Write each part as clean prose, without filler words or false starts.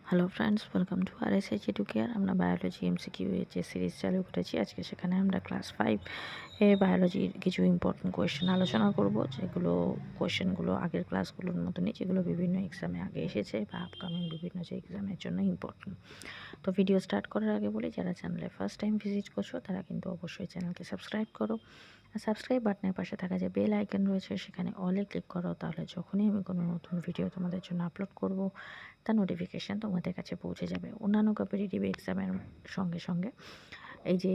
Hello friends, welcome to RSH educare. আমরা biology MCQ এর যে সিরিজ চালু করেছি, আজকে সেখানে আমরা ক্লাস 5 এ বায়োলজির কিছু ইম্পর্টেন্ট কোয়েশ্চেন আলোচনা করব, যেগুলো কোয়েশ্চেনগুলো আগের ক্লাসগুলোর মতনই, যেগুলো বিভিন্ন এক্সামে আগে এসেছে বা আপকামিং বিভিন্ন যে এক্সামের জন্য ইম্পর্টেন্ট। তো ভিডিও স্টার্ট করার আগে বলি, যারা চ্যানেলে ফার্স্ট টাইম ভিজিট করছো তারা কিন্তু অবশ্যই চ্যানেলকে সাবস্ক্রাইব করো, আর সাবস্ক্রাইব বাটনের পাশে থাকা যে বেল আইকন রয়েছে সেখানে অলে ক্লিক করো। তাহলে যখনই আমি কোনো নতুন ভিডিও তোমাদের জন্য আপলোড করব, তার নোটিফিকেশান তোমাদের কাছে পৌঁছে যাবে। অন্যান্য কম্পিটিটিভ এক্সামের সঙ্গে সঙ্গে এই যে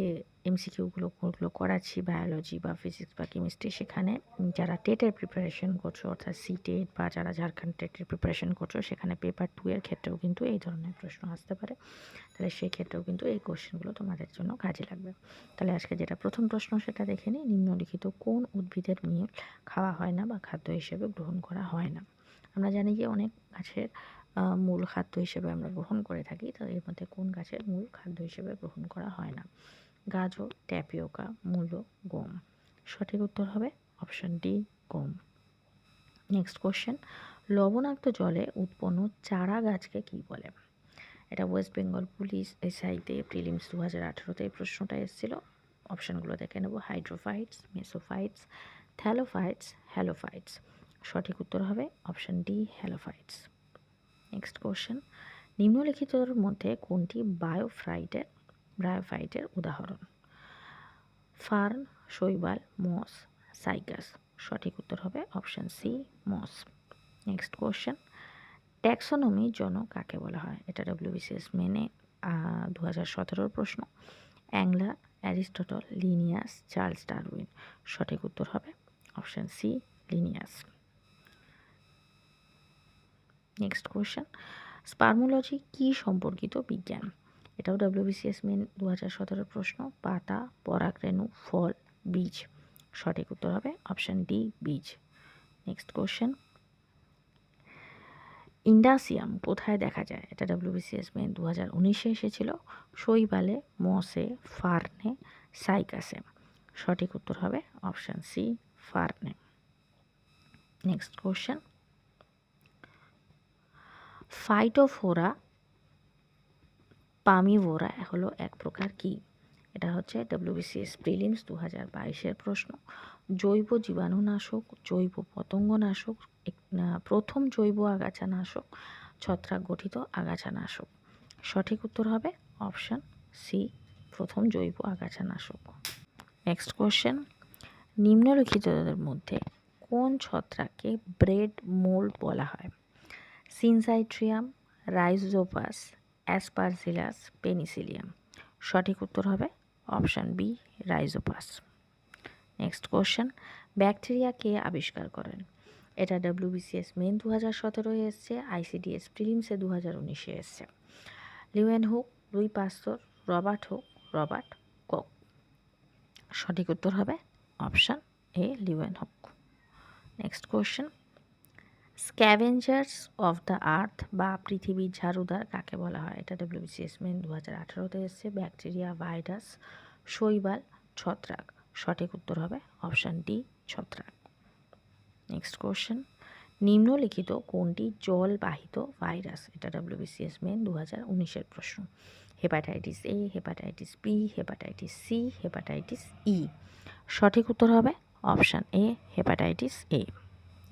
MCQগুলো করাচ্ছি বায়োলজি বা ফিজিক্স বা কেমিস্ট্রি, সেখানে যারা টেটের প্রিপারেশন করছো, অর্থাৎ টেট বা যারা ঝাড়খণ্ড টেটের প্রিপারেশন করছো, সেখানে পেপার 2 এর ক্ষেত্রেও কিন্তু এই ধরনের প্রশ্ন আসতে পারে। তাহলে সেই ক্ষেত্রেও কিন্তু এই কোশ্চেনগুলো তোমাদের জন্য কাজে লাগবে। তাহলে আজকে যেটা প্রথম প্রশ্ন সেটা দেখে নিই। নিম্নলিখিত কোন উদ্ভিদের মূল খাওয়া হয় না বা খাদ্য হিসেবে গ্রহণ করা হয় না? আমরা জানি যে অনেক গাছের মূল খাদ্য হিসেবে আমরা গ্রহণ করে থাকি। তো এর মধ্যে কোন গাছের মূল খাদ্য হিসেবে গ্রহণ করা হয় না? গাজর, ট্যাপিওকা, মূলো, গম। সঠিক উত্তর হবে অপশন ডি, গম। নেক্সট কোশ্চেন, লবণাক্ত জলে উৎপন্ন চারা গাছকে কী বলে? এটা ওয়েস্ট বেঙ্গল পুলিশ এসআইতে প্রিলিমস 2018-তে এই প্রশ্নটা এসেছিল। অপশানগুলো দেখে নেব। হাইড্রোফাইটস, মেসোফাইটস, থ্যালোফাইটস, হ্যালোফাইটস। সঠিক উত্তর হবে অপশান ডি, হ্যালোফাইটস। নেক্সট কোশ্চেন, নিম্নলিখিতর মধ্যে কোনটি ব্রায়োফাইটের উদাহরণ? ফার্ন, শৈবাল, মস, সাইকাস। সঠিক উত্তর হবে option C, moss. Next question, taxonomy জনক কাকে বলা হয়? এটা WBCS মেনে 2017-র প্রশ্ন। Engler, Aristotle, Linnaeus, Charles Darwin. সঠিক উত্তর হবে option C, Linnaeus. Next question, spermology কি সম্পর্কিত বিজ্ঞান? এটাও WBCS মেন 2017-র প্রশ্ন। পাতা, পরাগরেণু, ফল, বীজ। সঠিক উত্তর হবে অপশান ডি, বীজ। নেক্সট কোয়েশ্চেন, ইন্ডাসিয়াম কোথায় দেখা যায়? এটা WBCS মেন 2019-এ এসেছিল। শৈবালে, মসে, ফার্নে, সাইকাসে। সঠিক উত্তর হবে অপশান সি, ফার্নে। নেক্সট কোশ্চেন, ফাইটোফোরা পামিভোরা হলো এক প্রকার কি? এটা হচ্ছে WBCS প্রিলিমস 2022-এর প্রশ্ন। জৈব জীবাণুনাশক, জৈব পতঙ্গনাশক, প্রথম জৈব আগাছানাশক, ছত্রাক গঠিত আগাছানাশক। সঠিক উত্তর হবে অপশান সি, প্রথম জৈব আগাছানাশক। নেক্সট কোশ্চেন, নিম্নলিখিতদের মধ্যে কোন ছত্রাককে ব্রেড মোল্ড বলা হয়? Syncytium, Rhizopus, Aspergillus, Penicillium. সঠিক উত্তর হবে option B, Rhizopus. Next question, bacteria কে আবিষ্কার করেন? এটা WBCS মেন 2017-এ এসছে, ICDS প্রিলিমসে 2019-এ এসছে। Leeuwenhoek, Louis Pasteur, Robert Hooke, Robert Koch. সঠিক উত্তর হবে option A, Leeuwenhoek. Next question, scavengers of the earth বা পৃথিবীর ঝাড়ুদার কাকে বলা হয়? এটা WBCS মেন 2018-তে এসছে। ব্যাকটেরিয়া, ভাইরাস, শৈবাল, ছত্রাক। সঠিক উত্তর হবে অপশান ডি, ছত্রাক। নেক্সট কোশ্চেন, নিম্নলিখিত কোনটি জলবাহিত ভাইরাস? এটা WBCS মেন 2019-এর প্রশ্ন। Hepatitis A, hepatitis B, hepatitis C, hepatitis E. সঠিক উত্তর হবে option A, hepatitis A.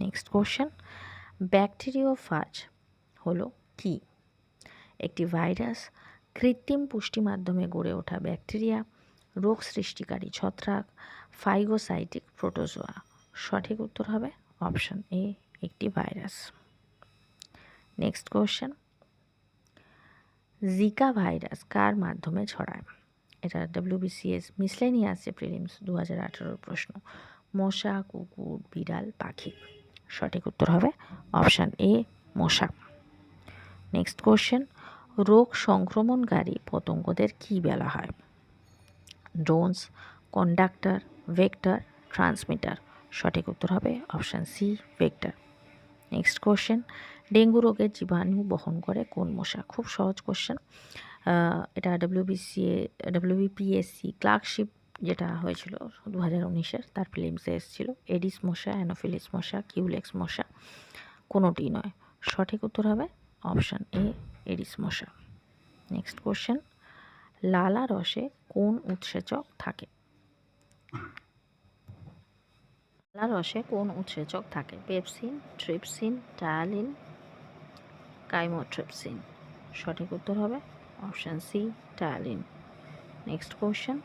Next question, bacteriophage হলো কি? একটি ভাইরাস, কৃত্রিম পুষ্টি মাধ্যমে গড়ে ওঠা ব্যাকটেরিয়া, রোগ সৃষ্টিকারী ছত্রাক, ফাইগোসাইটিক প্রোটোজোয়া। সঠিক উত্তর হবে অপশান এ, একটি virus. Next question, Zika virus কার মাধ্যমে ছড়ায়? এটা WBCS মিসলেনিয়াস প্রিলিমস 2018-র প্রশ্ন। মশা, কুকুর, বিড়াল, পাখি। সঠিক উত্তর হবে অপশান এ, মশা। নেক্সট কোশ্চেন, রোগ সংক্রমণকারী পতঙ্গদের কী বলা হয়? Drones, conductor, vector, transmitter. সঠিক উত্তর হবে option C, vector. Next question, dengue রোগের জীবাণু বহন করে কোন মশা? খুব সহজ কোশ্চেন। এটা WBPSC ক্লার্কশিপ যেটা হয়েছিল 2019-এর, তার প্রিলিমসে এসেছিল। এডিস মশা, অ্যানোফিলিস মশা, কিউলেক্স মশা। কোনোটি নয়। সঠিক উত্তর হবে অপশান এ এডিস মশা। নেক্সট কোশ্চেন, লালা রসে কোন উৎসেচক থাকে? লালা রসে কোন উৎসেচক থাকে? Pepsin, trypsin, ptyalin, chymotrypsin. সঠিক উত্তর হবে option C ptyalin. Next question,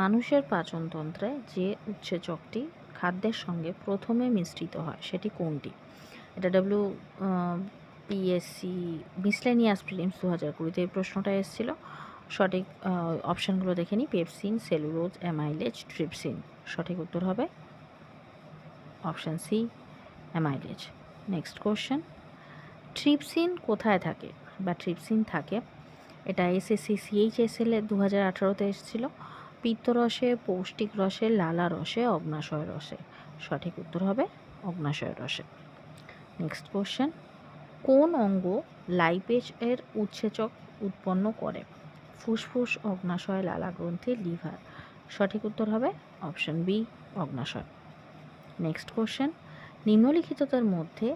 মানুষের পাচনতন্ত্রে যে উৎসেচকটি খাদ্যের সঙ্গে প্রথমে মিশ্রিত হয় সেটি কোনটি? এটা পিএসসি মিসলেনিয়াস প্রিলিমস 2020-তে এই প্রশ্নটা এসেছিল। সঠিক অপশানগুলো দেখে নিই। Pepsin, cellulose, amylase, trypsin. সঠিক উত্তর হবে option C amylase. Next question, trypsin কোথায় থাকে বা ট্রিপসিন থাকে? এটা এসএসসি CHSL 2018-তে এসেছিল। পিত্তরসে, পৌষ্টিক রসে, লালা রসে, অগ্নাশয় রসে। সঠিক উত্তর হবে অগ্নাশয় রসে। নেক্সট কোশ্চেন, কোন অঙ্গ লাইপেজ এর উৎসেচক উৎপন্ন করে? ফুসফুস, অগ্নাশয়, লালা গ্রন্থি, লিভার। সঠিক উত্তর হবে অপশান বি অগ্নাশয়। নেক্সট কোশ্চেন, নিম্নলিখিতদের মধ্যে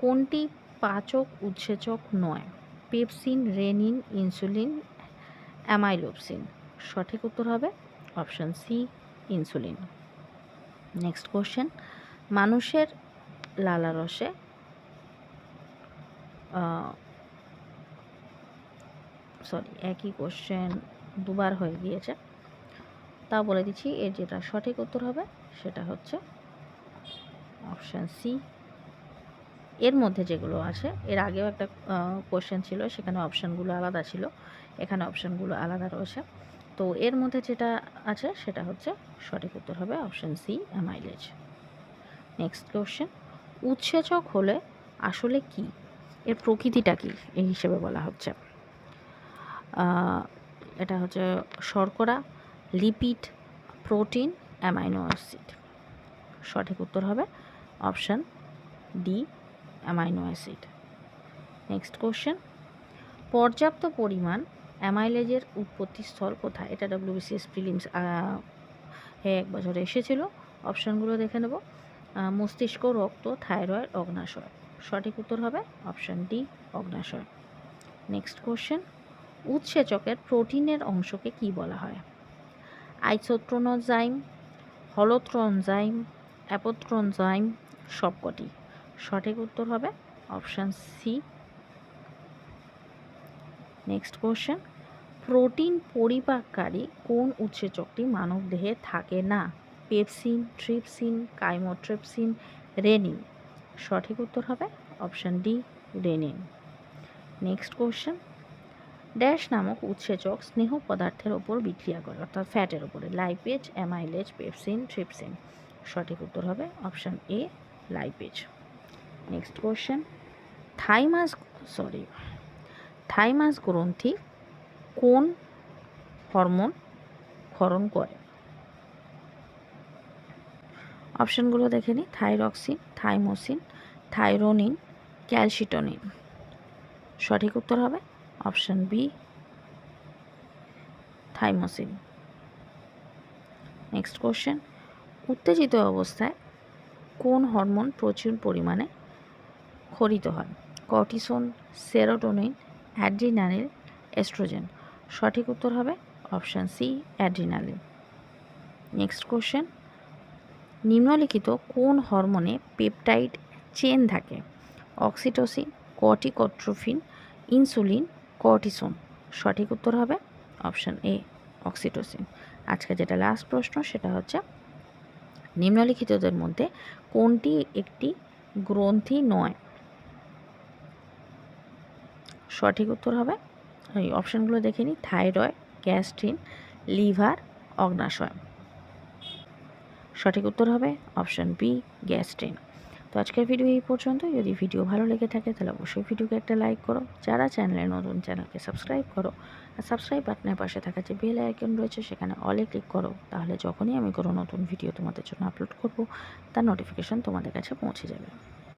কোনটি পাচক উৎসেচক নয়? Pepsin, rennin, insulin, amylopsin. সঠিক উত্তর হবে option C insulin. Next question, মানুষের লালারসে একই কোশ্চেন দুবার হয়ে গিয়েছে, তা বলে দিচ্ছি। এর যেটা সঠিক উত্তর হবে সেটা হচ্ছে অপশান সি। এর মধ্যে যেগুলো আছে, এর আগেও একটা কোশ্চেন ছিল, সেখানে অপশানগুলো আলাদা ছিল, এখানে অপশানগুলো আলাদা রয়েছে। তো এর মধ্যে যেটা আছে সেটা হচ্ছে সঠিক উত্তর হবে option C amylase. Next question, উৎসেচক হলে আসলে কি, এর প্রকৃতিটা কি এই হিসেবে বলা হচ্ছে? এটা হচ্ছে শর্করা, লিপিড, প্রোটিন, অ্যামাইনো অ্যাসিড। সঠিক উত্তর হবে option D amino acid. Next question, পর্যাপ্ত পরিমাণ অ্যামাইলেজের উৎপত্তিস্থল কোথায়? এটা WBCS প্রিলিমস এক বছরে এসেছিল। অপশানগুলো দেখে নেব। মস্তিষ্ক, রক্ত, থাইরয়েড, অগ্নাশয়। সঠিক উত্তর হবে অপশান ডি অগ্নাশয়। নেক্সট কোশ্চেন, উৎসেচকের প্রোটিনের অংশকে কি বলা হয়? আইসোট্রোনজাইম, হলোট্রনজাইম, অ্যাপোট্রনজাইম, সবকটি। সঠিক উত্তর হবে option C. Next question, protein পরিপাককারী কোন উৎসেচকটি মানবদেহে থাকে না? Pepsin, trypsin, chymotrypsin, rennin. সঠিক উত্তর হবে option D rennin. Next question, dash নামক উৎসেচক স্নেহ পদার্থের ওপর বিক্রিয়া করে, অর্থাৎ ফ্যাটের ওপরে? Lipase, amylase, pepsin, trypsin. সঠিক উত্তর হবে option A lipase. Next question, thymus গ্রন্থি কোন হরমোন ক্ষরণ করে? অপশানগুলো দেখে নিই। Thyroxine, thymosin, thyronine, calcitonin. সঠিক উত্তর হবে option B thymosin. Next question, উত্তেজিত অবস্থায় কোন হরমোন প্রচুর পরিমাণে ক্ষরিত হয়? Cortisone, serotonin, adrenaline, oestrogen. সঠিক উত্তর হবে option C adrenaline. Next question, নিম্নলিখিত কোন হরমোনে পেপটাইড চেন থাকে? Oxytocin, corticotrophin, insulin, cortisone. সঠিক উত্তর হবে অপশান এ অক্সিটোসিন। আজকে যেটা লাস্ট প্রশ্ন সেটা হচ্ছে, নিম্নলিখিতদের মধ্যে কোনটি একটি গ্রন্থি নয়? সঠিক উত্তর হবে, এই অপশানগুলো দেখে নিই। থাইরয়েড, গ্যাস্ট্রিন, লিভার, অগ্নাশয়। সঠিক উত্তর হবে অপশান বি গ্যাস্ট্রিন। তো আজকের ভিডিও এই পর্যন্ত। যদি ভিডিও ভালো লেগে থাকে তাহলে অবশ্যই ভিডিওকে একটা লাইক করো। যারা চ্যানেলে নতুন, চ্যানেলকে সাবস্ক্রাইব করো। আর সাবস্ক্রাইব বাটনের পাশে থাকা যে বেল আইকন রয়েছে সেখানে অলে ক্লিক করো। তাহলে যখনই আমি কোনো নতুন ভিডিও তোমাদের জন্য আপলোড করব তার নোটিফিকেশান তোমাদের কাছে পৌঁছে যাবে।